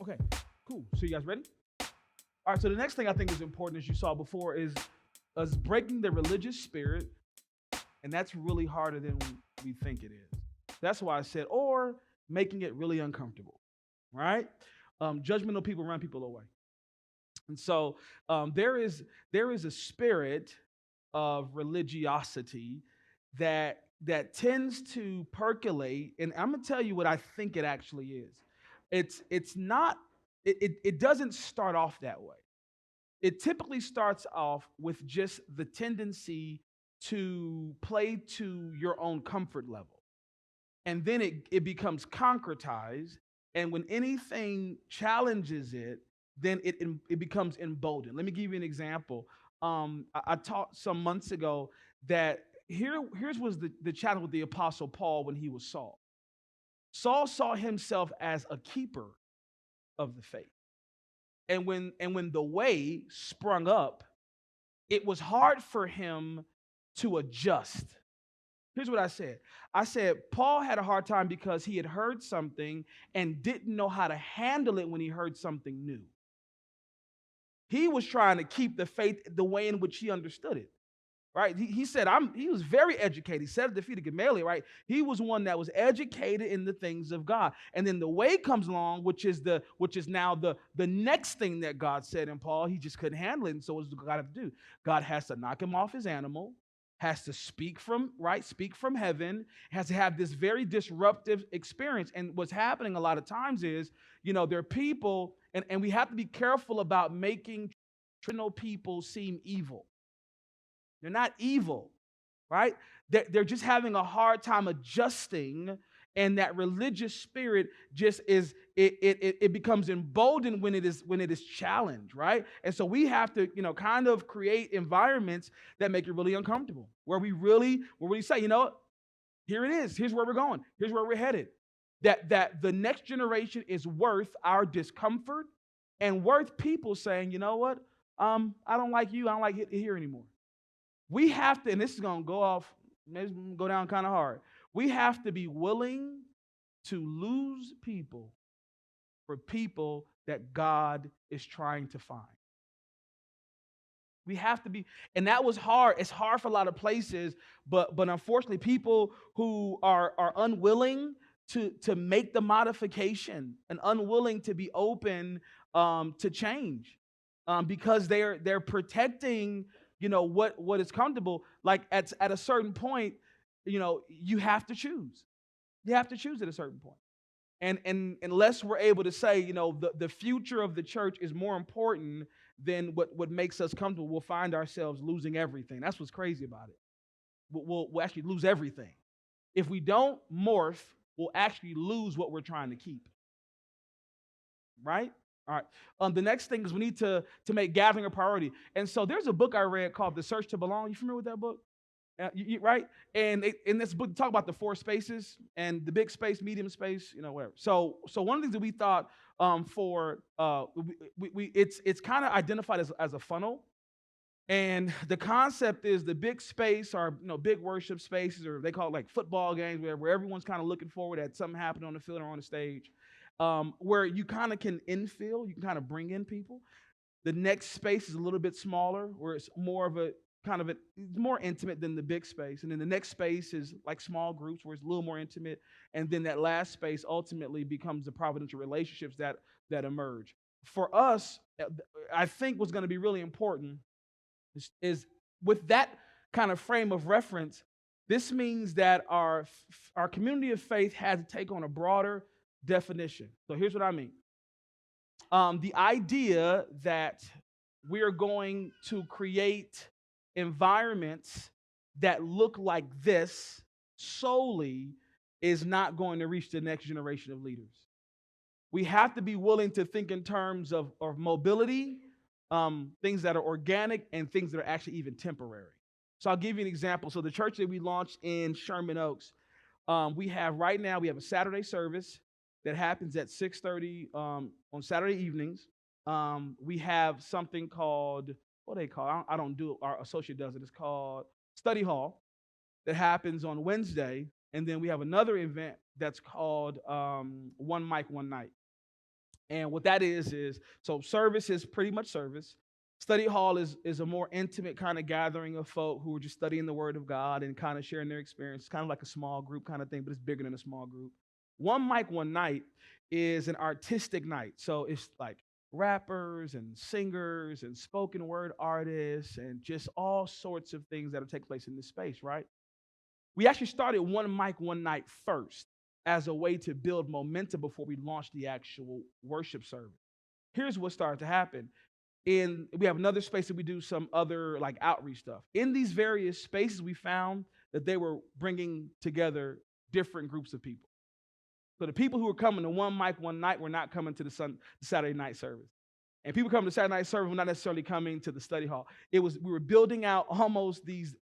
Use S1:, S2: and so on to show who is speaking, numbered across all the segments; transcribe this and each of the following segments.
S1: Okay, cool. So you guys ready? All right. So the next thing I think is important, as you saw before, is us breaking the religious spirit, and that's really harder than we think it is. That's why I said, or making it really uncomfortable, right? Judgmental people run people away, and so there is a spirit of religiosity that tends to percolate, and I'm gonna tell you what I think it actually is. It's not. It doesn't start off that way. It typically starts off with just the tendency to play to your own comfort level. And then it becomes concretized. And when anything challenges it, then it becomes emboldened. Let me give you an example. I taught some months ago that here's was the challenge with the apostle Paul when he was Saul. Saul saw himself as a keeper of the faith. And when the way sprung up, it was hard for him to adjust. Here's what I said. I said Paul had a hard time because he had heard something and didn't know how to handle it when he heard something new. He was trying to keep the faith the way in which he understood it. Right? He said, he was very educated. He said at the feet of Gamaliel, right? He was one that was educated in the things of God. And then the way comes along, which is now the next thing that God said in Paul. He just couldn't handle it. And so what does God have to do? God has to knock him off his animal, has to speak from heaven, has to have this very disruptive experience. And what's happening a lot of times is, there are people, and we have to be careful about making traditional people seem evil. They're not evil, right? They're just having a hard time adjusting, and that religious spirit just is it becomes emboldened when it is challenged, right? And so we have to kind of create environments that make it really uncomfortable, where we really say, here it is, here's where we're going, here's where we're headed. That the next generation is worth our discomfort and worth people saying, you know what, I don't like you, I don't like it here anymore. We have to, and this is going to go off, maybe go down kind of hard. We have to be willing to lose people for people that God is trying to find. We have to be, and that was hard. It's hard for a lot of places, but unfortunately, people who are unwilling to make the modification and unwilling to be open to change, because they're protecting what is comfortable. Like at a certain point, you have to choose. You have to choose at a certain point. And unless we're able to say, the future of the church is more important than what makes us comfortable, we'll find ourselves losing everything. That's what's crazy about it. We'll actually lose everything. If we don't morph, we'll actually lose what we're trying to keep. Right? All right. The next thing is we need to make gathering a priority. And so there's a book I read called The Search to Belong. You familiar with that book? Right? And in this book, they talk about the four spaces and the big space, medium space, whatever. So one of the things that we thought it's kind of identified as a funnel. And the concept is the big space are big worship spaces, or they call it like football games, where everyone's kind of looking forward at something happening on the field or on the stage, where you kind of can infill, you can kind of bring in people. The next space is a little bit smaller, where it's more of it's more intimate than the big space. And then the next space is like small groups, where it's a little more intimate. And then that last space ultimately becomes the providential relationships that emerge. For us, I think what's going to be really important is with that kind of frame of reference, this means that our community of faith has to take on a broader definition. So here's what I mean. The idea that we are going to create environments that look like this solely is not going to reach the next generation of leaders. We have to be willing to think in terms of mobility, things that are organic, and things that are actually even temporary. So I'll give you an example. So the church that we launched in Sherman Oaks, we have a Saturday service that happens at 6:30 on Saturday evenings. We have something called, what do they call it? I don't do it. Our associate does it. It's called Study Hall, that happens on Wednesday. And then we have another event that's called One Mic, One Night. And what that is so service is pretty much service. Study hall is a more intimate kind of gathering of folk who are just studying the word of God and kind of sharing their experience. It's kind of like a small group kind of thing, but it's bigger than a small group. One mic, one night is an artistic night. So it's like rappers and singers and spoken word artists and just all sorts of things that will take place in this space, right? We actually started one mic, one night first as a way to build momentum before we launched the actual worship service. Here's what started to happen. We have another space that we do some other like outreach stuff. In these various spaces, we found that they were bringing together different groups of people. So the people who were coming to one mic, one night were not coming to the Saturday night service. And people coming to Saturday night service were not necessarily coming to the study hall. We were building out almost these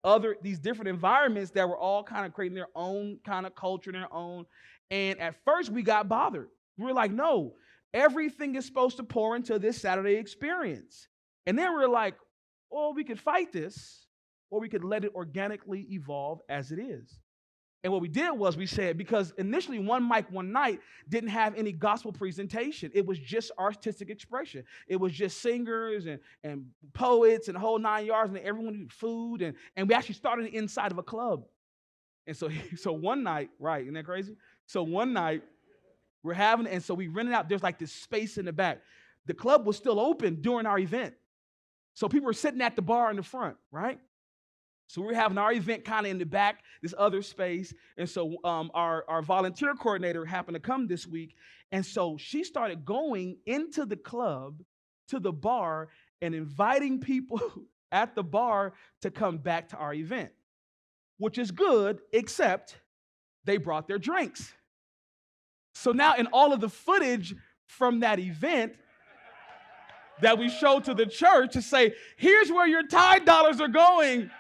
S1: different environments that were all kind of creating their own kind of culture, their own. And at first we got bothered. We were like, no, everything is supposed to pour into this Saturday experience. And then we were like, well, we could fight this, or we could let it organically evolve as it is. And what we did was we said, because initially one mic, one night didn't have any gospel presentation. It was just artistic expression. It was just singers and poets and the whole 9 yards, and everyone needed food. And we actually started inside of a club. And so one night, right, isn't that crazy? So one night we're having, and so we rented out, there's like this space in the back. The club was still open during our event. So people were sitting at the bar in the front, right? So we were having our event kind of in the back, this other space. And so our volunteer coordinator happened to come this week. And so she started going into the club, to the bar, and inviting people at the bar to come back to our event, which is good, except they brought their drinks. So now in all of the footage from that event that we showed to the church to say, here's where your tithe dollars are going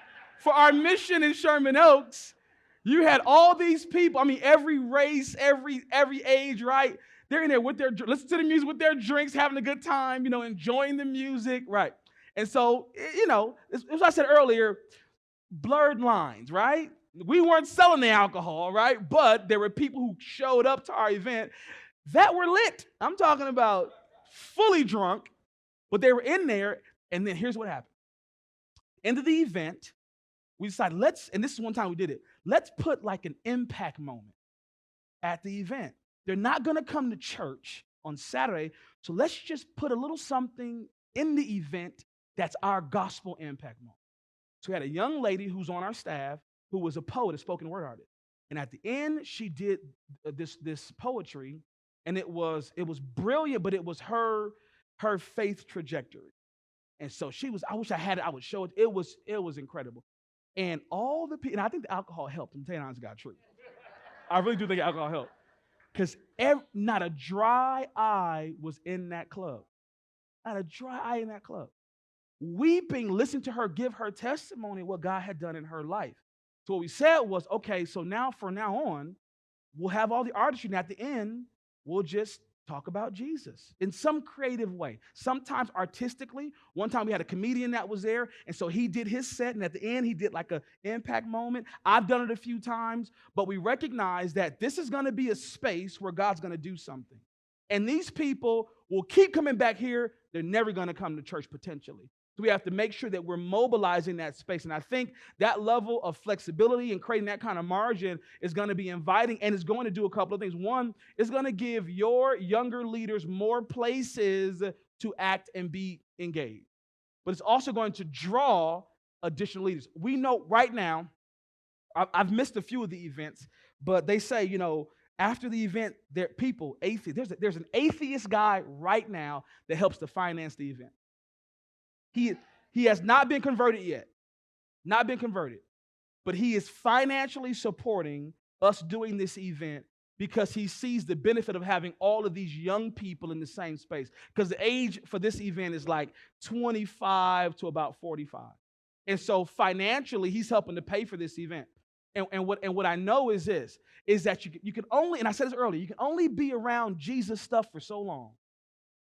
S1: for our mission in Sherman Oaks, you had all these people, I mean, every race, every age, right? They're in there with listen to the music with their drinks, having a good time, enjoying the music, right? And so, as I said earlier, blurred lines, right? We weren't selling the alcohol, right? But there were people who showed up to our event that were lit. I'm talking about fully drunk, but they were in there. And then here's what happened. End of the event, we decided, and this is one time we did it, let's put like an impact moment at the event. They're not going to come to church on Saturday, so let's just put a little something in the event that's our gospel impact moment. So we had a young lady who's on our staff who was a poet, a spoken word artist. And at the end, she did this poetry, and it was brilliant, but it was her faith trajectory. And so I wish I had it, I would show it. It was incredible. And all the people, and I think the alcohol helped. I'm telling you honest God truth. I really do think alcohol helped. Because not a dry eye was in that club. Not a dry eye in that club. Weeping, listening to her give her testimony of what God had done in her life. So what we said was, okay, so from now on, we'll have all the artistry, and at the end, we'll just talk about Jesus in some creative way, sometimes artistically. One time we had a comedian that was there, and so he did his set, and at the end, he did like an impact moment. I've done it a few times, but we recognize that this is going to be a space where God's going to do something. And these people will keep coming back here. They're never going to come to church potentially. So we have to make sure that we're mobilizing that space. And I think that level of flexibility and creating that kind of margin is going to be inviting, and it's going to do a couple of things. One, it's going to give your younger leaders more places to act and be engaged. But it's also going to draw additional leaders. We know right now, I've missed a few of the events, but they say, after the event, there are people, atheists. There's an atheist guy right now that helps to finance the event. He has not been converted yet, but he is financially supporting us doing this event because he sees the benefit of having all of these young people in the same space, because the age for this event is like 25 to about 45. And so financially, he's helping to pay for this event. And what I know is this, is that you can only, and I said this earlier, you can only be around Jesus stuff for so long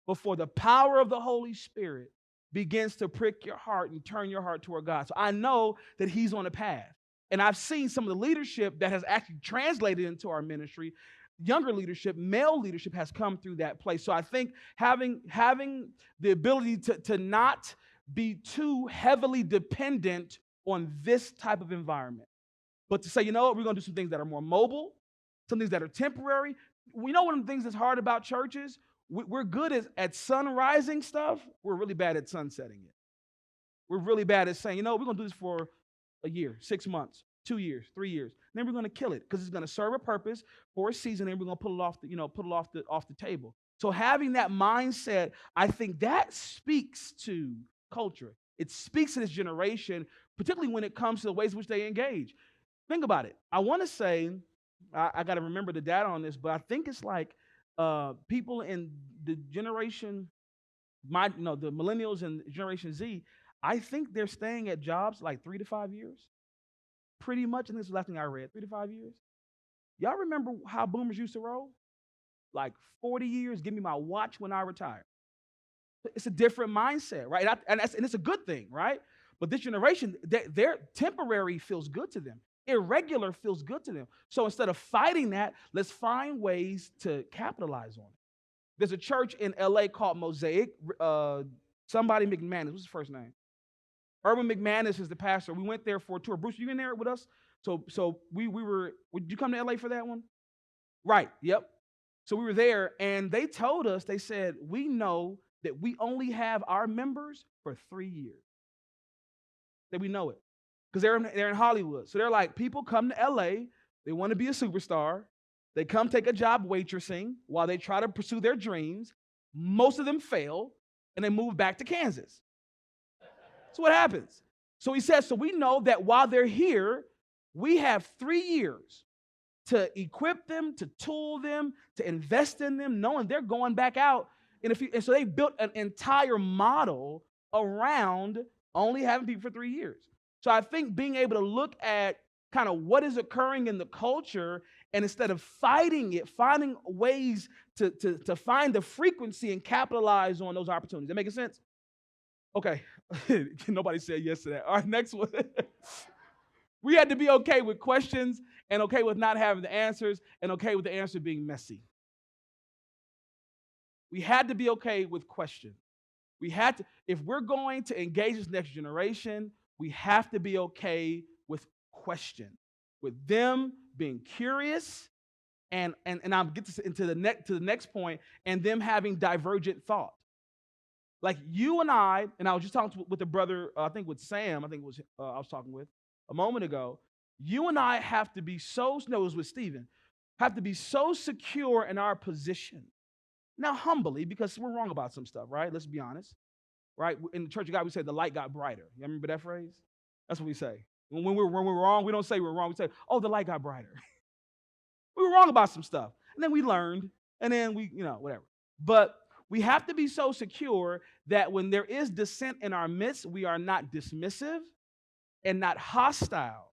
S1: before the power of the Holy Spirit begins to prick your heart and turn your heart toward God. So I know that he's on a path. And I've seen some of the leadership that has actually translated into our ministry. younger leadership, male leadership has come through that place. So I think having the ability to not be too heavily dependent on this type of environment, but to say, you know what, we're going to do some things that are more mobile, some things that are temporary. We know one of the things that's hard about churches, we're good at sun rising stuff. We're really bad at sunsetting it. We're really bad at saying, you know, we're going to do this for a year, 6 months, 2 years, 3 years. Then we're going to kill it because it's going to serve a purpose for a season, and we're going to pull it off the table. So having that mindset, I think that speaks to culture. It speaks to this generation, particularly when it comes to the ways in which they engage. Think about it. I want to say, I got to remember the data on this, but I think it's like people in the generation, the millennials and Generation Z, I think they're staying at jobs like 3 to 5 years. Pretty much, and this is the last thing I read, 3 to 5 years. Y'all remember how boomers used to roll? Like 40 years, give me my watch when I retire. It's a different mindset, right? And it's a good thing, right? But this generation, their temporary feels good to them. Irregular feels good to them. So instead of fighting that, let's find ways to capitalize on it. There's a church in LA called Mosaic. Somebody McManus, what's his first name? Urban McManus is the pastor. We went there for a tour. Bruce, you in there with us? So we were, did you come to LA for that one? Right, yep. So we were there, and they told us, they said, we know that we only have our members for 3 years. That we know it. Because they're in Hollywood. So they're like, people come to LA, they want to be a superstar. They come take a job waitressing while they try to pursue their dreams. Most of them fail, and they move back to Kansas. That's what happens. So he says, so we know that while they're here, we have 3 years to equip them, to tool them, to invest in them, knowing they're going back out. And so they built an entire model around only having people for 3 years. So I think being able to look at kind of what is occurring in the culture, and instead of fighting it, finding ways to find the frequency and capitalize on those opportunities. That making sense? Okay. Nobody said yes to that. All right, next one. We had to be okay with questions and okay with not having the answers and okay with the answer being messy. We had to be okay with questions. We had to, if we're going to engage this next generation, we have to be okay with question, with them being curious, and I'll get this into the next point, and them having divergent thought. Like you and I was just talking with a brother, I think with Sam, I was talking with a moment ago. You and I have to be it was with Stephen, have to be so secure in our position. Now, humbly, because we're wrong about some stuff, right? Let's be honest, right? In the Church of God, we say the light got brighter. You remember that phrase? That's what we say. When we're wrong, we don't say we're wrong. We say, oh, the light got brighter. We were wrong about some stuff. And then we learned, and then we, whatever. But we have to be so secure that when there is dissent in our midst, we are not dismissive and not hostile,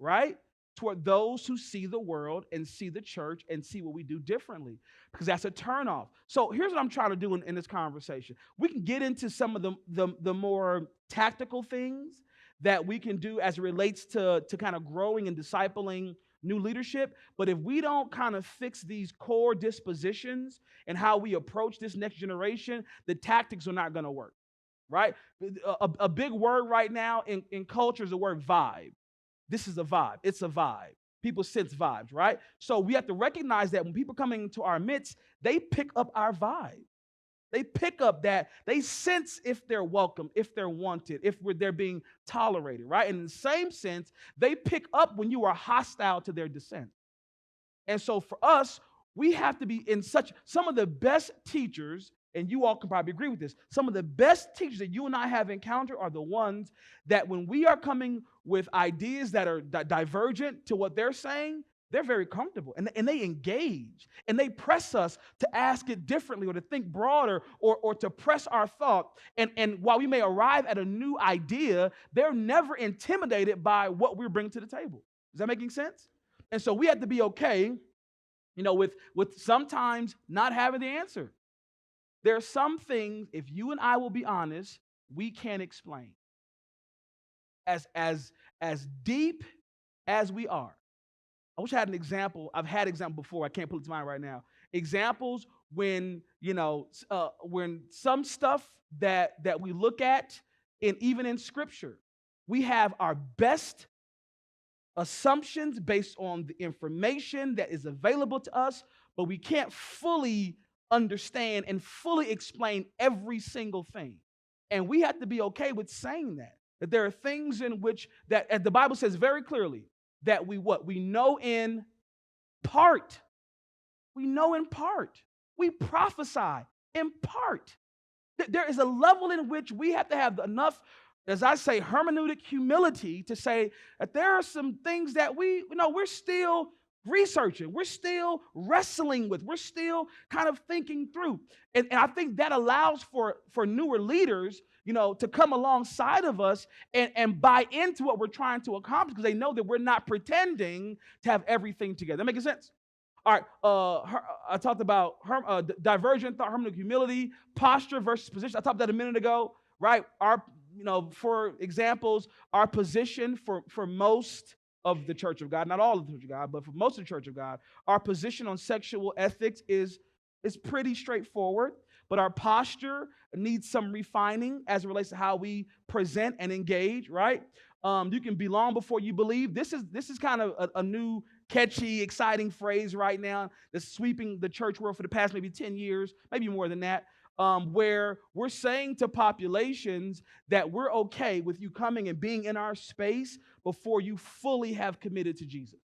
S1: right? Toward those who see the world and see the church and see what we do differently, because that's a turnoff. So here's what I'm trying to do in this conversation. We can get into some of the more tactical things that we can do as it relates to kind of growing and discipling new leadership. But if we don't kind of fix these core dispositions and how we approach this next generation, the tactics are not going to work, right? A big word right now in culture is the word vibe. This is a vibe. It's a vibe. People sense vibes, right? So we have to recognize that when people come into our midst, they pick up our vibe. They pick up that, they sense if they're welcome, if they're wanted, if they're being tolerated, right? And in the same sense, they pick up when you are hostile to their dissent. And so for us, we have to be some of the best teachers, and you all can probably agree with this, some of the best teachers that you and I have encountered are the ones that when we are coming with ideas that are divergent to what they're saying, they're very comfortable, and they engage, and they press us to ask it differently or to think broader or to press our thought. And while we may arrive at a new idea, they're never intimidated by what we're bringing to the table. Is that making sense? And so we have to be okay, with sometimes not having the answer. There are some things, if you and I will be honest, we can't explain. As deep as we are, I wish I had an example. I've had example before. I can't put it to mind right now. Examples when, when some stuff that we look at, and even in Scripture, we have our best assumptions based on the information that is available to us, but we can't fully understand and fully explain every single thing. And we have to be okay with saying that there are things in which that, as the Bible says very clearly, that we know in part. We know in part. We prophesy in part. There is a level in which we have to have enough, as I say, hermeneutic humility to say that there are some things that we're still researching, we're still wrestling with, we're still kind of thinking through. And I think that allows for newer leaders, to come alongside of us and buy into what we're trying to accomplish, because they know that we're not pretending to have everything together. That makes sense? All right, I talked about divergent thought, hermeneutic humility, posture versus position. I talked about that a minute ago, right? For examples, our position for most of the Church of God, not all of the Church of God, but for most of the Church of God, our position on sexual ethics is pretty straightforward, but our posture needs some refining as it relates to how we present and engage, right? You can belong before you believe. This is kind of a new, catchy, exciting phrase right now that's sweeping the church world for the past maybe 10 years, maybe more than that, where we're saying to populations that we're okay with you coming and being in our space before you fully have committed to Jesus.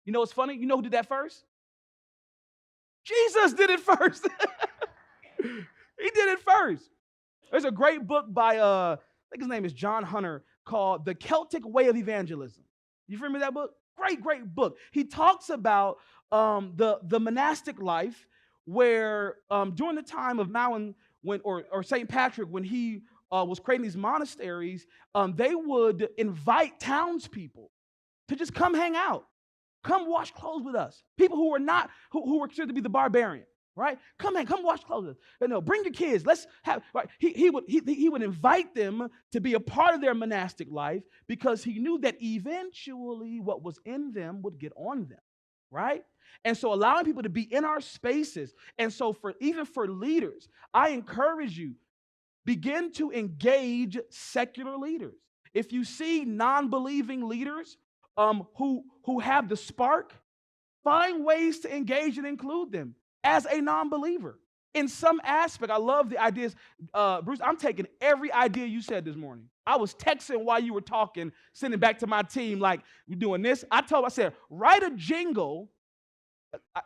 S1: You know what's funny? You know who did that first? Jesus did it first. He did it first. There's a great book by, I think his name is John Hunter, called The Celtic Way of Evangelism. You remember that book? Great book. He talks about the monastic life where during the time of Malin, or St. Patrick, when he was creating these monasteries, they would invite townspeople to just come hang out, come wash clothes with us. People who were considered to be the barbarian, right? Come wash clothes with us. Bring your kids. Let's have. Right? He would invite them to be a part of their monastic life because he knew that eventually what was in them would get on them, right? And so allowing people to be in our spaces. And so even for leaders, I encourage you, begin to engage secular leaders. If you see non-believing leaders who have the spark, find ways to engage and include them as a non-believer in some aspect. I love the ideas. Bruce, I'm taking every idea you said this morning. I was texting while you were talking, sending back to my team like, we're doing this. I said, write a jingle.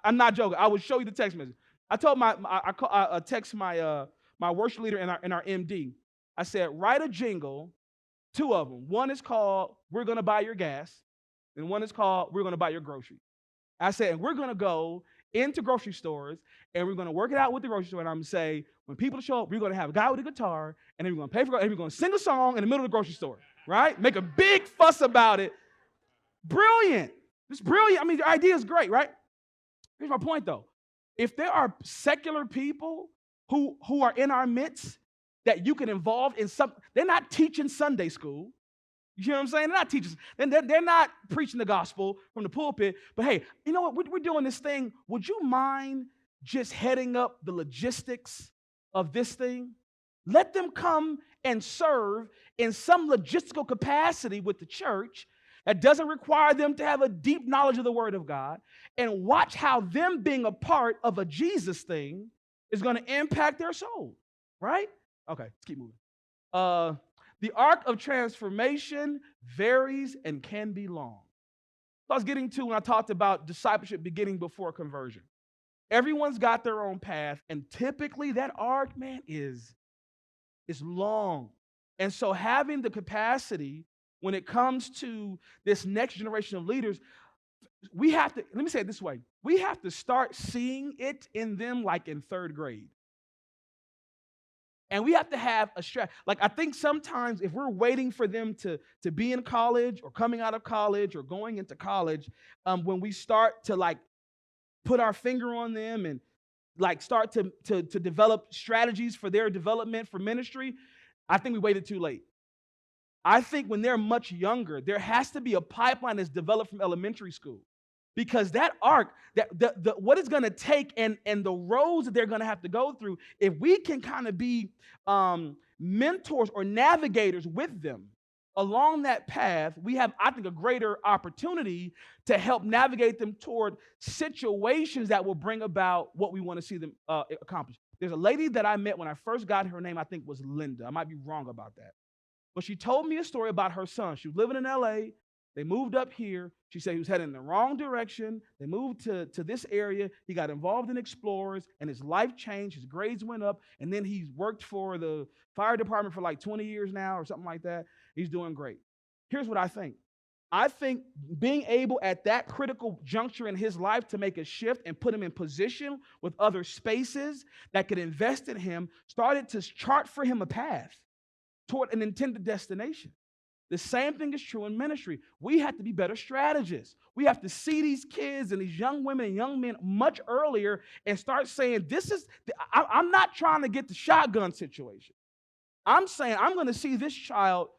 S1: I'm not joking. I will show you the text message. I told I text my worship leader and our MD. I said, write a jingle, 2 of them. One is called "We're Gonna Buy Your Gas," and one is called "We're Gonna Buy Your Groceries." I said, and we're gonna go into grocery stores and we're gonna work it out with the grocery store. And I'm gonna say, when people show up, we're gonna have a guy with a guitar, and then we're gonna pay for it, and we're gonna sing a song in the middle of the grocery store, right? Make a big fuss about it. Brilliant. It's brilliant. I mean, the idea is great, right? Here's my point, though. If there are secular people who are in our midst that you can involve in they're not teaching Sunday school. You know what I'm saying? They're not teachers. They're not preaching the gospel from the pulpit. But hey, you know what? We're doing this thing. Would you mind just heading up the logistics of this thing? Let them come and serve in some logistical capacity with the church that doesn't require them to have a deep knowledge of the Word of God, and watch how them being a part of a Jesus thing is going to impact their soul, right? Okay, let's keep moving. The arc of transformation varies and can be long. So I was getting to when I talked about discipleship beginning before conversion. Everyone's got their own path, and typically that arc, man, is long. And so having the capacity when it comes to this next generation of leaders, we have to, let me say it this way, we have to start seeing it in them like in 3rd grade. And we have to have a strategy. Like, I think sometimes if we're waiting for them to be in college or coming out of college or going into college, when we start to like put our finger on them and like start to develop strategies for their development for ministry, I think we waited too late. I think when they're much younger, there has to be a pipeline that's developed from elementary school. Because that arc, what it's going to take and the roads that they're going to have to go through, if we can kind of be mentors or navigators with them along that path, we have, I think, a greater opportunity to help navigate them toward situations that will bring about what we want to see them accomplish. There's a lady that I met when I first got her name, I think was Linda. I might be wrong about that. But she told me a story about her son. She was living in LA. They moved up here. She said he was heading in the wrong direction. They moved to this area. He got involved in Explorers, and his life changed. His grades went up, and then he's worked for the fire department for like 20 years now or something like that. He's doing great. Here's what I think. I think being able at that critical juncture in his life to make a shift and put him in position with other spaces that could invest in him started to chart for him a path toward an intended destination. The same thing is true in ministry. We have to be better strategists. We have to see these kids and these young women and young men much earlier and start saying, I'm not trying to get the shotgun situation. I'm saying I'm going to see this child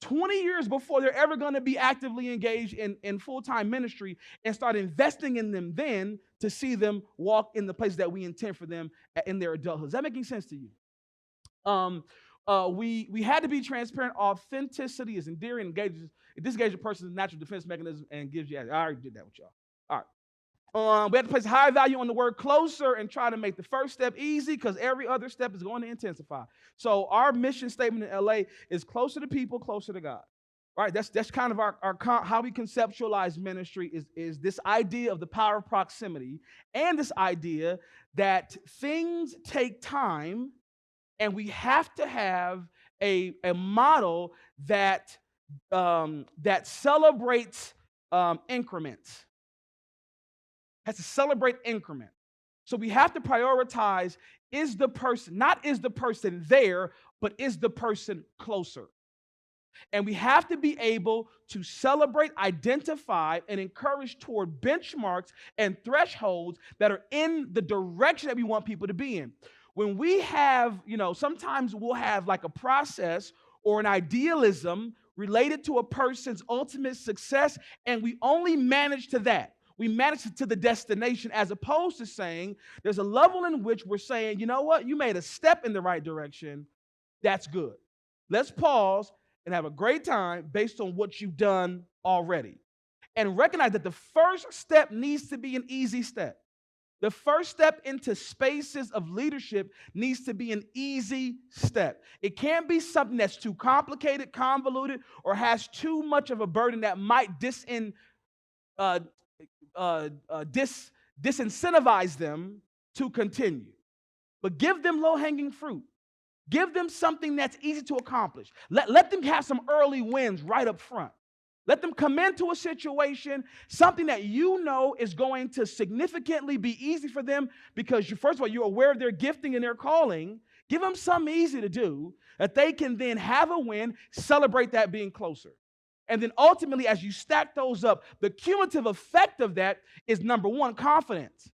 S1: 20 years before they're ever going to be actively engaged in full-time ministry and start investing in them then to see them walk in the place that we intend for them in their adulthood. Is that making sense to you? We had to be transparent. Authenticity is endearing. It disengages a person's natural defense mechanism and gives you. I already did that with y'all. All right. We had to place high value on the word closer and try to make the first step easy because every other step is going to intensify. So our mission statement in LA is closer to people, closer to God. All right. That's kind of our how we conceptualize ministry is this idea of the power of proximity and this idea that things take time. And we have to have a model that celebrates increments. Has to celebrate increment. So we have to prioritize, not is the person there, but is the person closer. And we have to be able to celebrate, identify, and encourage toward benchmarks and thresholds that are in the direction that we want people to be in. When we have, sometimes we'll have like a process or an idealism related to a person's ultimate success, and we only manage to that. We manage to the destination as opposed to saying there's a level in which we're saying, you know what, you made a step in the right direction. That's good. Let's pause and have a great time based on what you've done already. And recognize that the first step needs to be an easy step. The first step into spaces of leadership needs to be an easy step. It can't be something that's too complicated, convoluted, or has too much of a burden that might disincentivize them to continue. But give them low-hanging fruit. Give them something that's easy to accomplish. Let them have some early wins right up front. Let them come into a situation, something that you know is going to significantly be easy for them because, first of all, you're aware of their gifting and their calling. Give them something easy to do that they can then have a win, celebrate that being closer. And then ultimately, as you stack those up, the cumulative effect of that is, number one, confidence.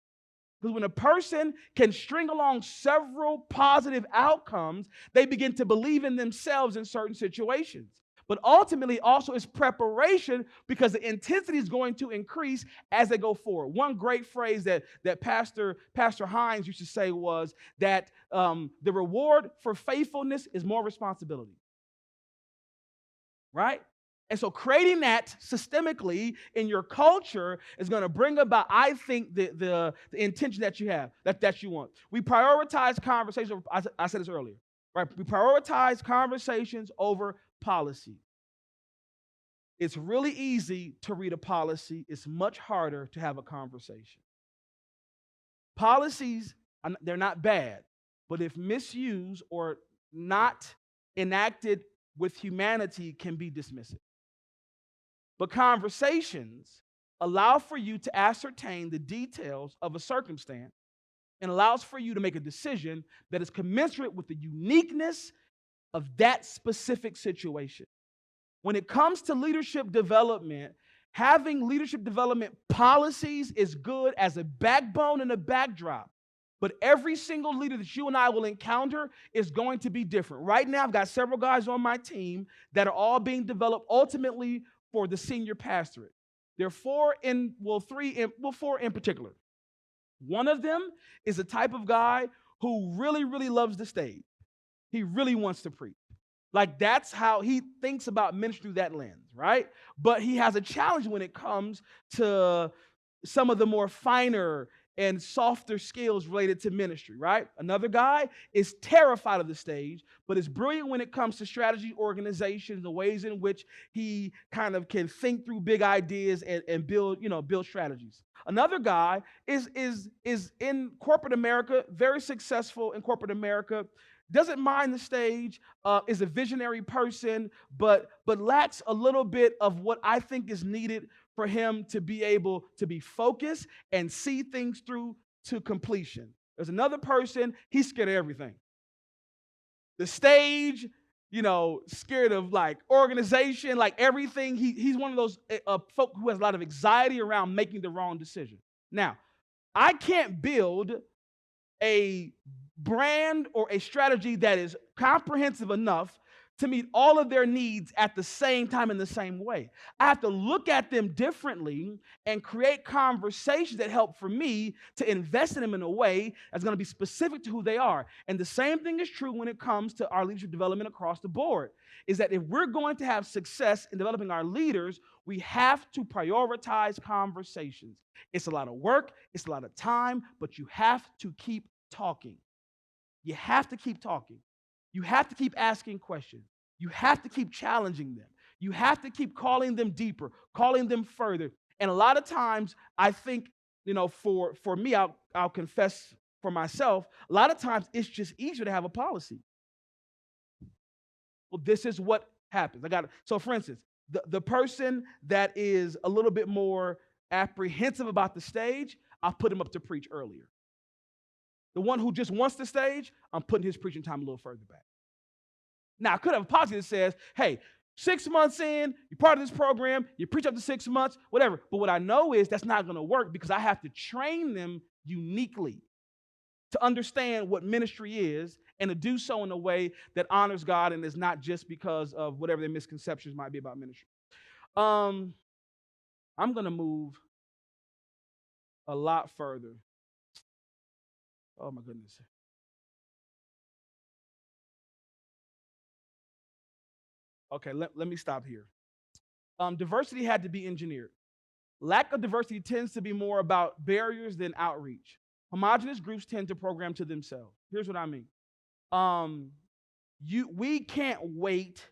S1: Because when a person can string along several positive outcomes, they begin to believe in themselves in certain situations. But ultimately, also is preparation because the intensity is going to increase as they go forward. One great phrase that Pastor Hines used to say was that the reward for faithfulness is more responsibility. Right? And so creating that systemically in your culture is going to bring about, I think, the intention that you have, that you want. We prioritize conversations. I said this earlier. Right? We prioritize conversations over policy. It's really easy to read a policy. It's much harder to have a conversation. Policies, they're not bad, but if misused or not enacted with humanity, can be dismissive. But conversations allow for you to ascertain the details of a circumstance and allows for you to make a decision that is commensurate with the uniqueness of that specific situation. When it comes to leadership development, having leadership development policies is good as a backbone and a backdrop. But every single leader that you and I will encounter is going to be different. Right now, I've got several guys on my team that are all being developed ultimately for the senior pastorate. There are four in particular. One of them is a type of guy who really, really loves the stage. He really wants to preach. Like, that's how he thinks about ministry through that lens, right? But he has a challenge when it comes to some of the more finer and softer skills related to ministry, right? Another guy is terrified of the stage, but is brilliant when it comes to strategy, organization, the ways in which he kind of can think through big ideas and build strategies. Another guy is in corporate America, very successful in corporate America, doesn't mind the stage, is a visionary person, but lacks a little bit of what I think is needed for him to be able to be focused and see things through to completion. There's another person, he's scared of everything. The stage, scared of like organization, like everything. He's one of those folk who has a lot of anxiety around making the wrong decision. Now, I can't build a brand or a strategy that is comprehensive enough to meet all of their needs at the same time in the same way. I have to look at them differently and create conversations that help for me to invest in them in a way that's going to be specific to who they are. And the same thing is true when it comes to our leadership development across the board, is that if we're going to have success in developing our leaders, we have to prioritize conversations. It's a lot of work, it's a lot of time, but you have to keep talking. You have to keep talking. You have to keep asking questions. You have to keep challenging them. You have to keep calling them deeper, calling them further. And a lot of times, I think, for me, I'll confess for myself, a lot of times it's just easier to have a policy. Well, this is what happens. So for instance, the person that is a little bit more apprehensive about the stage, I'll put him up to preach earlier. The one who just wants the stage, I'm putting his preaching time a little further back. Now, I could have a policy that says, hey, 6 months in, you're part of this program, you preach up to 6 months, whatever. But what I know is that's not going to work because I have to train them uniquely to understand what ministry is and to do so in a way that honors God and is not just because of whatever their misconceptions might be about ministry. I'm going to move a lot further. Oh, my goodness. Okay, let me stop here. Diversity had to be engineered. Lack of diversity tends to be more about barriers than outreach. Homogenous groups tend to program to themselves. Here's what I mean. We can't wait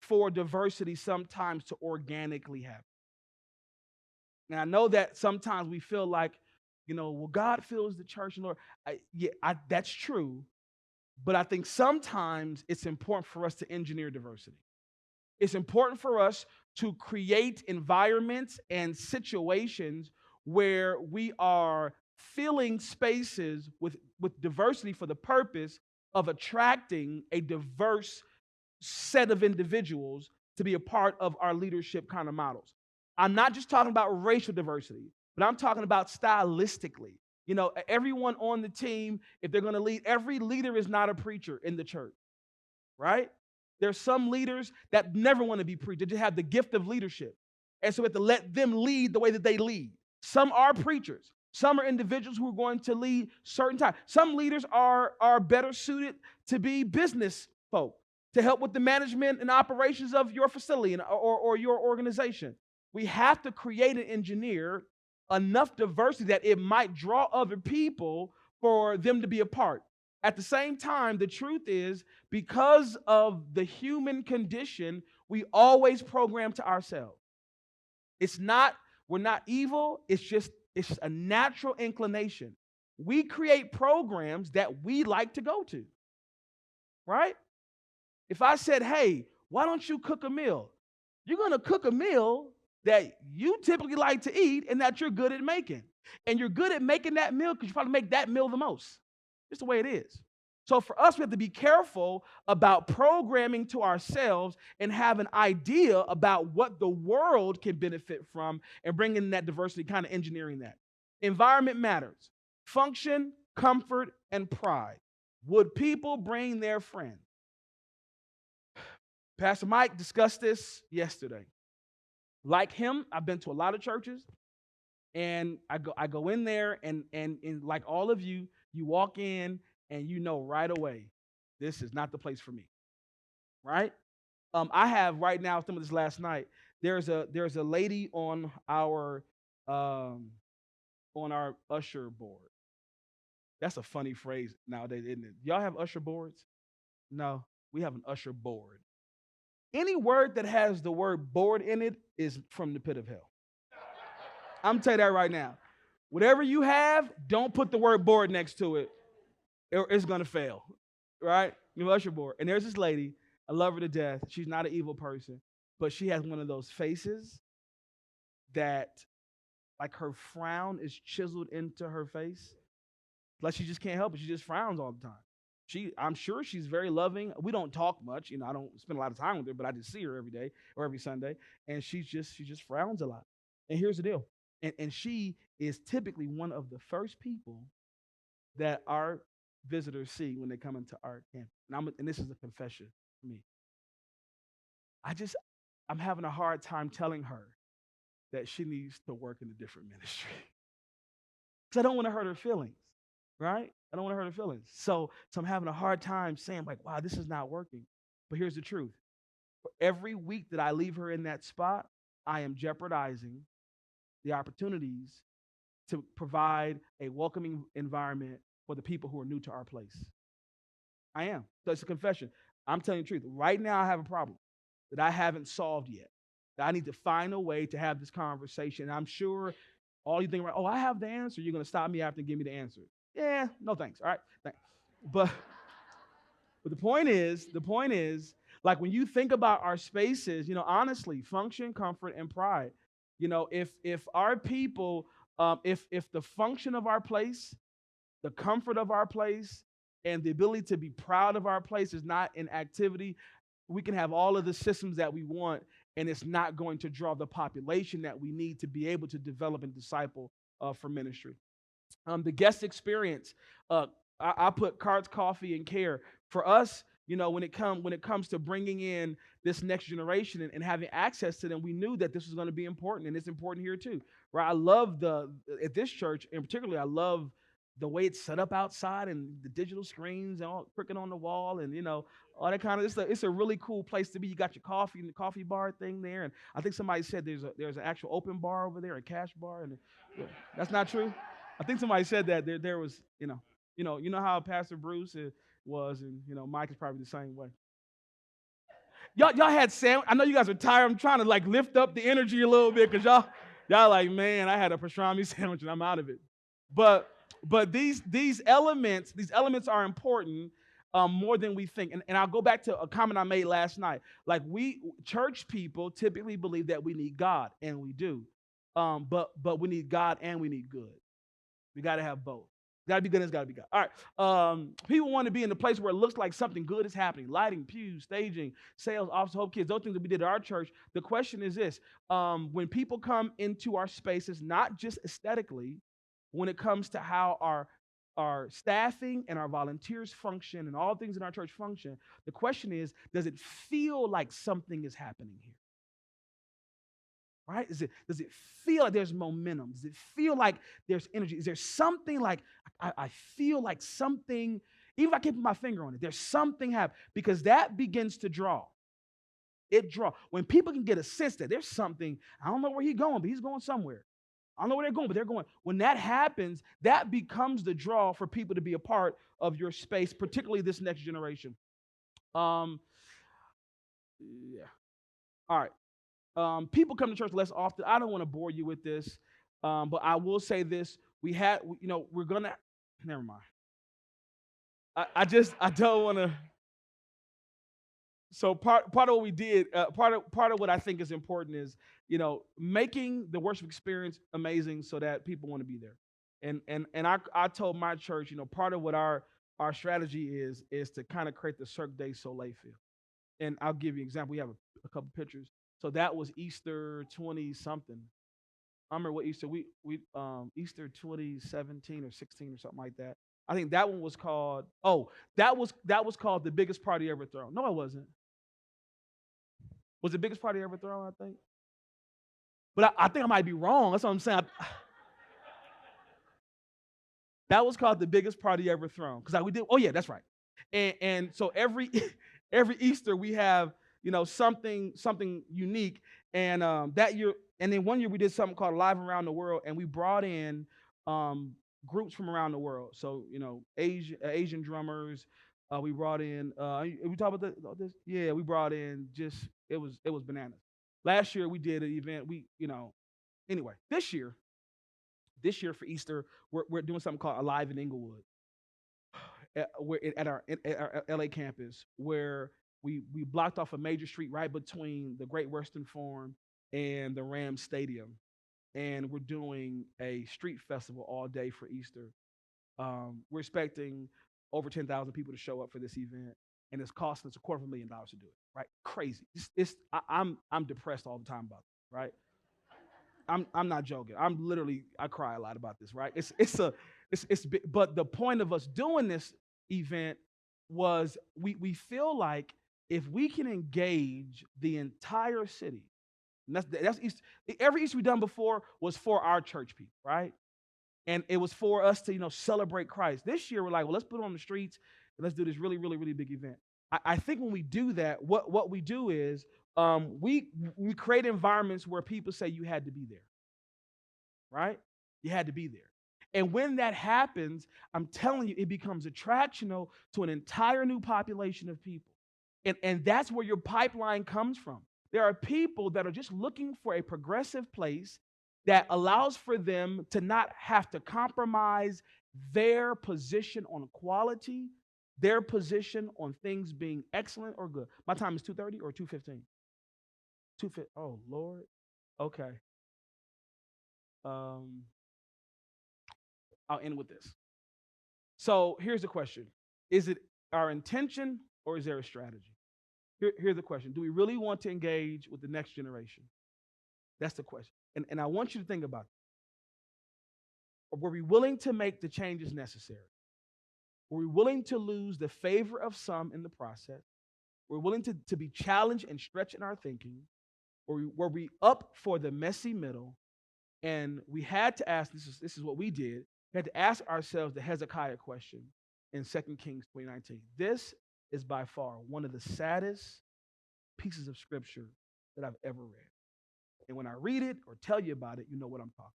S1: for diversity sometimes to organically happen. And I know that sometimes we feel like, well, God fills the church, Lord. That's true. But I think sometimes it's important for us to engineer diversity. It's important for us to create environments and situations where we are filling spaces with diversity for the purpose of attracting a diverse set of individuals to be a part of our leadership kind of models. I'm not just talking about racial diversity, but I'm talking about stylistically. Everyone on the team, if they're going to lead, every leader is not a preacher in the church, right? There's some leaders that never want to be preachers. They just have the gift of leadership. And so we have to let them lead the way that they lead. Some are preachers. Some are individuals who are going to lead certain times. Some leaders are better suited to be business folk, to help with the management and operations of your facility or your organization. We have to create and engineer enough diversity that it might draw other people for them to be a part. At the same time, the truth is, because of the human condition, we always program to ourselves. We're not evil, it's just a natural inclination. We create programs that we like to go to, right? If I said, hey, why don't you cook a meal? You're going to cook a meal that you typically like to eat and that you're good at making. And you're good at making that meal because you probably make that meal the most. Just the way it is. So for us, we have to be careful about programming to ourselves and have an idea about what the world can benefit from and bringing that diversity, kind of engineering that. Environment matters. Function comfort, and pride. Would people bring their friends? Pastor Mike discussed this yesterday. Like him, I've been to a lot of churches, and I go in there, and like all of you, you walk in and you know right away, this is not the place for me, right? I have right now, some of this last night. There's a lady um, on our usher board. That's a funny phrase nowadays, isn't it? Y'all have usher boards? No, we have an usher board. Any word that has the word board in it is from the pit of hell. I'm telling you that right now. Whatever you have, don't put the word board next to it, or it's gonna fail. Right? You usher board. And there's this lady, I love her to death. She's not an evil person, but she has one of those faces that, like, her frown is chiseled into her face. Like, she just can't help it. She just frowns all the time. I'm sure she's very loving. We don't talk much. I don't spend a lot of time with her, but I just see her every day or every Sunday. And she just frowns a lot. And here's the deal. And she is typically one of the first people that our visitors see when they come into our camp. And this is a confession for me. I'm having a hard time telling her that she needs to work in a different ministry. Because I don't want to hurt her feelings, right? I don't want to hurt her feelings. So I'm having a hard time saying, like, wow, this is not working. But here's the truth. For every week that I leave her in that spot, I am jeopardizing the opportunities to provide a welcoming environment for the people who are new to our place. I am. So it's a confession. I'm telling you the truth. Right now, I have a problem that I haven't solved yet. That I need to find a way to have this conversation. And I'm sure all you think about, oh, I have the answer. You're going to stop me after and give me the answer. Yeah, no thanks. All right. Thanks. But the point is, like, when you think about our spaces, honestly, function, comfort, and pride. If our people, if the function of our place, the comfort of our place, and the ability to be proud of our place is not in activity, we can have all of the systems that we want, and it's not going to draw the population that we need to be able to develop and disciple for ministry. The guest experience, I put cards, coffee, and care. For us, when it comes to bringing in this next generation and having access to them, we knew that this was going to be important, and it's important here too. Right? I love at this church, and particularly, I love the way it's set up outside and the digital screens and all cricket on the wall, and all that kind of. It's a really cool place to be. You got your coffee and the coffee bar thing there, and I think somebody said there's an actual open bar over there, a cash bar, and that's not true. I think somebody said that there was, how Pastor Bruce was, and Mike is probably the same way. Y'all had sandwich. I know you guys are tired. I'm trying to like lift up the energy a little bit because y'all like, man, I had a pastrami sandwich and I'm out of it. But these elements are important more than we think. And I'll go back to a comment I made last night. Like, we church people typically believe that we need God, and we do. But we need God and we need good. We got to have both. Got to be good and it's got to be God. All right. People want to be in a place where it looks like something good is happening. Lighting, pews, staging, sales, office, hope kids, those things that we did at our church. The question is this. When people come into our spaces, not just aesthetically, when it comes to how our staffing and our volunteers function and all things in our church function, the question is, does it feel like something is happening here? Right? Does it feel like there's momentum? Does it feel like there's energy? Is there something like, I feel like something, even if I can't put my finger on it, there's something happening, because that begins to draw. It draws. When people can get a sense that there's something, I don't know where he's going, but he's going somewhere. I don't know where they're going, but they're going. When that happens, that becomes the draw for people to be a part of your space, particularly this next generation. Yeah. All right. People come to church less often. I don't want to bore you with this, but I will say this: we're gonna. Never mind. I don't want to. So part of what we did, part of what I think is important is, making the worship experience amazing so that people want to be there. And I told my church, part of what our strategy is to kind of create the Cirque du Soleil feel. And I'll give you an example. We have a couple pictures. So that was Easter 20 something. I remember what Easter Easter 2017 or 16 or something like that. I think that one was called, that was called The Biggest Party Ever Thrown. No, it wasn't. Was the biggest party ever thrown, I think? But I think I might be wrong. That's what I'm saying. That was called The Biggest Party Ever Thrown. Because we did, oh yeah, that's right. And so every every Easter we have, something unique. And that year, and then one year we did something called Live Around the World, and we brought in groups from around the world. So, Asian drummers. We brought in, we talk about this? Yeah, we brought in it was bananas. Last year we did an event. Anyway, this year for Easter, we're doing something called Alive in Inglewood, at our LA campus, where we blocked off a major street right between the Great Western Forum and the Rams Stadium, and we're doing a street festival all day for Easter. We're expecting over 10,000 people to show up for this event, and it's costing us $250,000 to do it. Right? Crazy. I'm depressed all the time about it. Right? I'm not joking. I cry a lot about this, right? But the point of us doing this event was we feel like if we can engage the entire city, and that's Easter. Every Easter we've done before was for our church people, right? And it was for us to celebrate Christ. This year we're like, well, let's put it on the streets and let's do this really, really, really big event. I think when we do that, what we do is we create environments where people say you had to be there, right? You had to be there. And when that happens, I'm telling you, it becomes attractional to an entire new population of people. And that's where your pipeline comes from. There are people that are just looking for a progressive place that allows for them to not have to compromise their position on quality, their position on things being excellent or good. My time is 2:30 or 2:15? 2:15. Oh, Lord. Okay. I'll end with this. So here's the question. Is it our intention or is there a strategy? Here's the question. Do we really want to engage with the next generation? That's the question. And I want you to think about it. Were we willing to make the changes necessary? Were we willing to lose the favor of some in the process? Were we willing to be challenged and stretched in our thinking? Were we up for the messy middle? And we had to ask, this is what we did, we had to ask ourselves the Hezekiah question in 2 Kings 2019. This is by far one of the saddest pieces of scripture that I've ever read. And when I read it or tell you about it, you know what I'm talking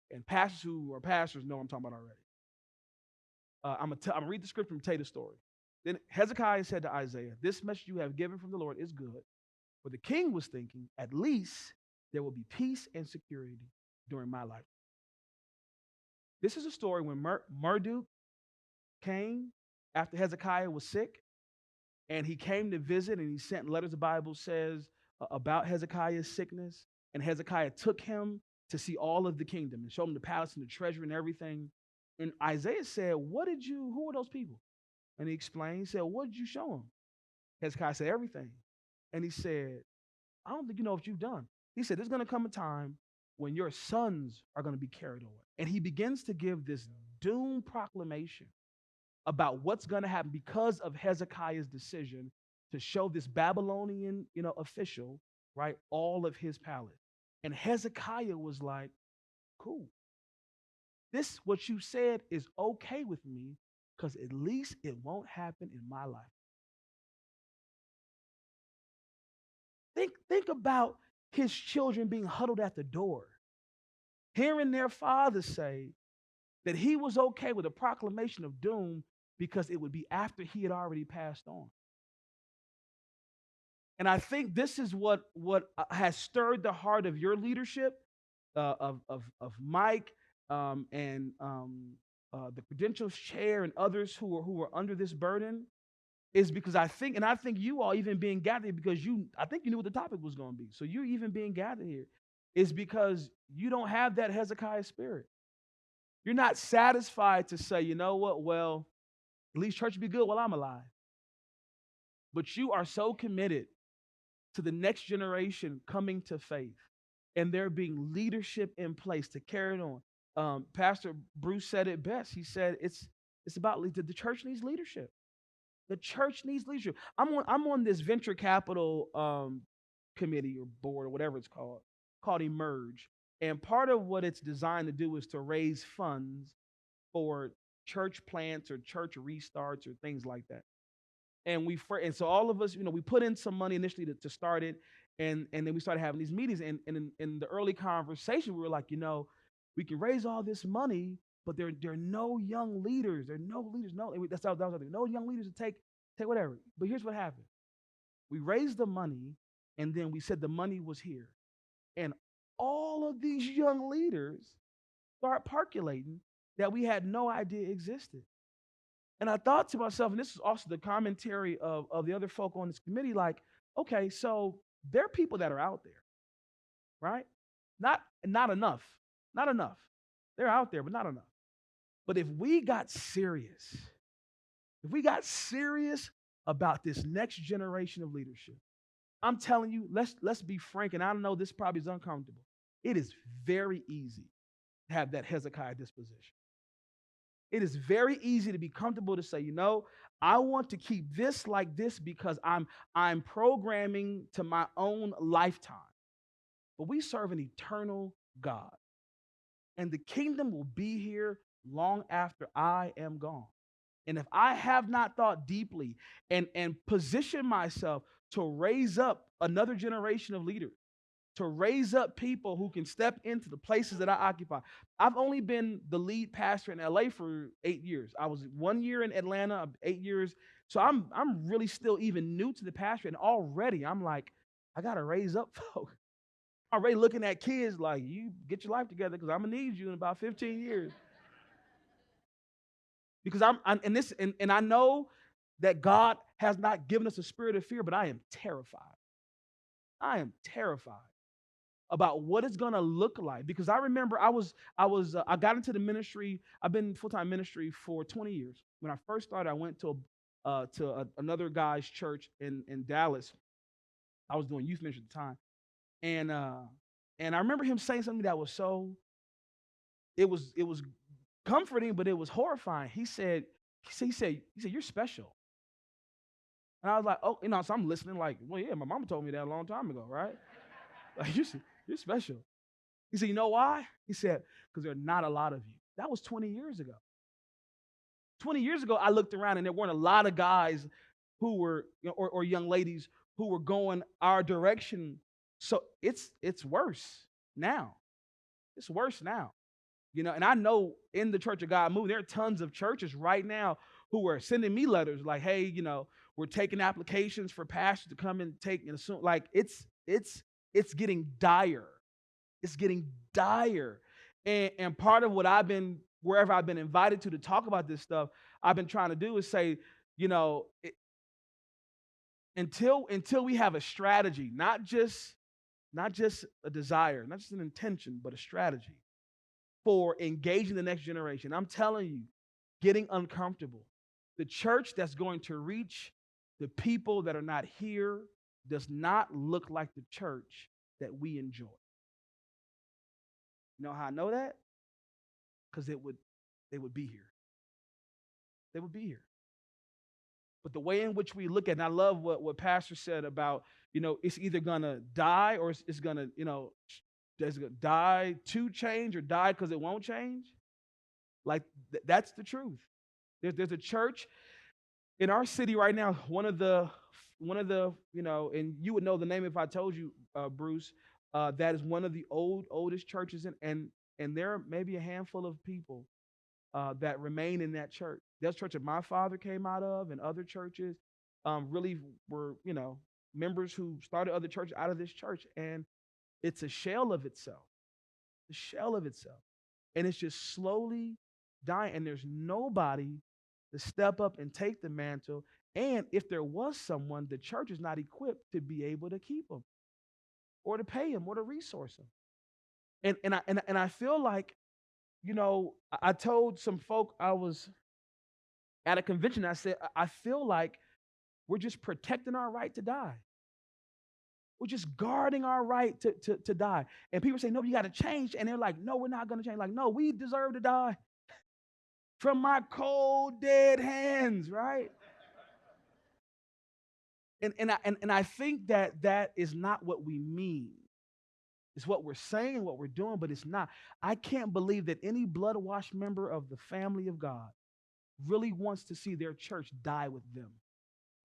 S1: about. And pastors who are pastors know what I'm talking about already. I'm going to read the scripture and tell you the story. Then Hezekiah said to Isaiah, this message you have given from the Lord is good. But the king was thinking, at least there will be peace and security during my life. This is a story when Marduk came after Hezekiah was sick, and he came to visit, and he sent letters, the Bible says, about Hezekiah's sickness. And Hezekiah took him to see all of the kingdom and showed him the palace and the treasure and everything. And Isaiah said, who are those people? And he explained, he said, what did you show him? Hezekiah said, everything. And he said, I don't think you know what you've done. He said, there's going to come a time when your sons are going to be carried away. And he begins to give this doom proclamation about what's going to happen because of Hezekiah's decision to show this Babylonian, official, right, all of his palace. And Hezekiah was like, cool. This, what you said, is okay with me because at least it won't happen in my life. Think about his children being huddled at the door, hearing their father say that he was okay with a proclamation of doom because it would be after he had already passed on. And I think this is what has stirred the heart of your leadership, of Mike, and the credentials chair and others who are under this burden, is because I think you all even being gathered because I think you knew what the topic was going to be. So you're even being gathered here is because you don't have that Hezekiah spirit. You're not satisfied to say, you know what, well, at least church will be good while I'm alive. But you are so committed to the next generation coming to faith and there being leadership in place to carry it on. Pastor Bruce said it best. He said It's about the church needs leadership. The church needs leadership. I'm on this venture capital committee or board or whatever it's called Emerge. And part of what it's designed to do is to raise funds for church plants or church restarts or things like that. And so all of us, we put in some money initially to start it, and then we started having these meetings. And in the early conversation, we were like, we can raise all this money, but there are no young leaders. There are no leaders. No, that was the thing. No young leaders to take whatever. But here's what happened: we raised the money, and then we said the money was here, and all of these young leaders start percolating that we had no idea existed. And I thought to myself, and this is also the commentary of the other folk on this committee, like, okay, so there are people that are out there, right? Not enough. Not enough. They're out there, but not enough. But if we got serious about this next generation of leadership, I'm telling you, let's be frank, and I know this probably is uncomfortable. It is very easy to have that Hezekiah disposition. It is very easy to be comfortable to say, I want to keep this like this because I'm programming to my own lifetime. But we serve an eternal God. And the kingdom will be here long after I am gone. And if I have not thought deeply and position myself to raise up another generation of leaders, to raise up people who can step into the places that I occupy. I've only been the lead pastor in LA for 8 years. I was 1 year in Atlanta, 8 years. So I'm really still even new to the pastor. And already I'm like, I got to raise up folks. Already looking at kids like, you get your life together because I'm going to need you in about 15 years. Because and I know that God has not given us a spirit of fear, but I am terrified. I am terrified about what it's gonna look like, because I remember I got into the ministry. I've been in full-time ministry for 20 years. When I first started, I went to another guy's church in Dallas. I was doing youth ministry at the time, and I remember him saying something that was it was comforting, but it was horrifying. He said, you're special. And I was like, oh, so I'm listening like, well, yeah, my mama told me that a long time ago, right? Like, you're special. He said, you know why? He said, because there are not a lot of you. That was 20 years ago. 20 years ago, I looked around and there weren't a lot of guys who were, or young ladies who were going our direction. So it's worse now. It's worse now. And I know in the Church of God movement, there are tons of churches right now who are sending me letters like, hey, we're taking applications for pastors to come and take and assume. Like it's getting dire. It's getting dire. And part of what wherever I've been invited to talk about this stuff, I've been trying to do is say, until we have a strategy, not just a desire, not just an intention, but a strategy for engaging the next generation. I'm telling you, getting uncomfortable. The church that's going to reach the people that are not here does not look like the church that we enjoy. You know how I know that? Because they would be here. They would be here. But the way in which we look at it, and I love what Pastor said about, it's either going to die or it's going to, does it die to change or die because it won't change? Like, that's the truth. There's a church in our city right now, one of the, and you would know the name if I told you, Bruce, that is one of the oldest churches, and there are maybe a handful of people that remain in that church. That church that my father came out of, and other churches really were, members who started other churches out of this church, and it's a shell of itself. The shell of itself. And it's just slowly dying, and there's nobody to step up and take the mantle. And if there was someone, the church is not equipped to be able to keep them or to pay them or to resource them. And I feel like, I told some folk, I was at a convention, I said, I feel like we're just protecting our right to die. We're just guarding our right to die. And people say, no, you got to change. And they're like, no, we're not going to change. Like, no, we deserve to die from my cold, dead hands, right? And I think that is not what we mean. It's what we're saying, what we're doing, but it's not. I can't believe that any blood-washed member of the family of God really wants to see their church die with them.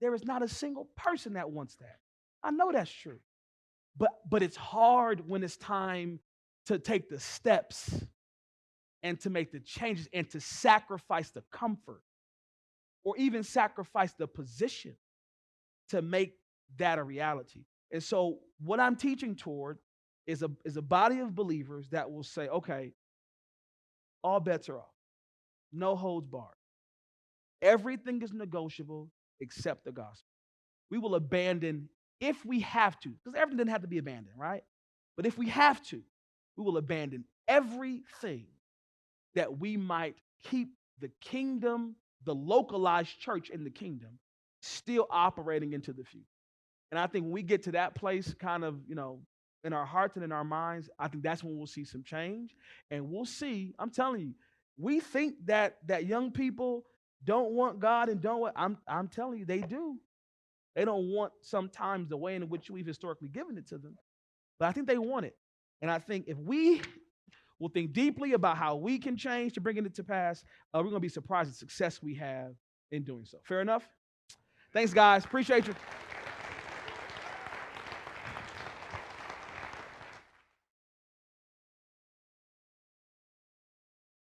S1: There is not a single person that wants that. I know that's true. But it's hard when it's time to take the steps and to make the changes and to sacrifice the comfort or even sacrifice the position to make that a reality. And so what I'm teaching toward is a body of believers that will say, okay, all bets are off. No holds barred. Everything is negotiable except the gospel. We will abandon if we have to, because everything doesn't have to be abandoned, right? But if we have to, we will abandon everything that we might keep the kingdom, the localized church in the kingdom, still operating into the future. And I think when we get to that place, kind of, in our hearts and in our minds, I think that's when we'll see some change. And we'll see, I'm telling you, we think that young people don't want God and don't want, I'm telling you, they do. They don't want sometimes the way in which we've historically given it to them. But I think they want it. And I think if we will think deeply about how we can change to bring it to pass, we're going to be surprised at the success we have in doing so. Fair enough? Thanks, guys. Appreciate you.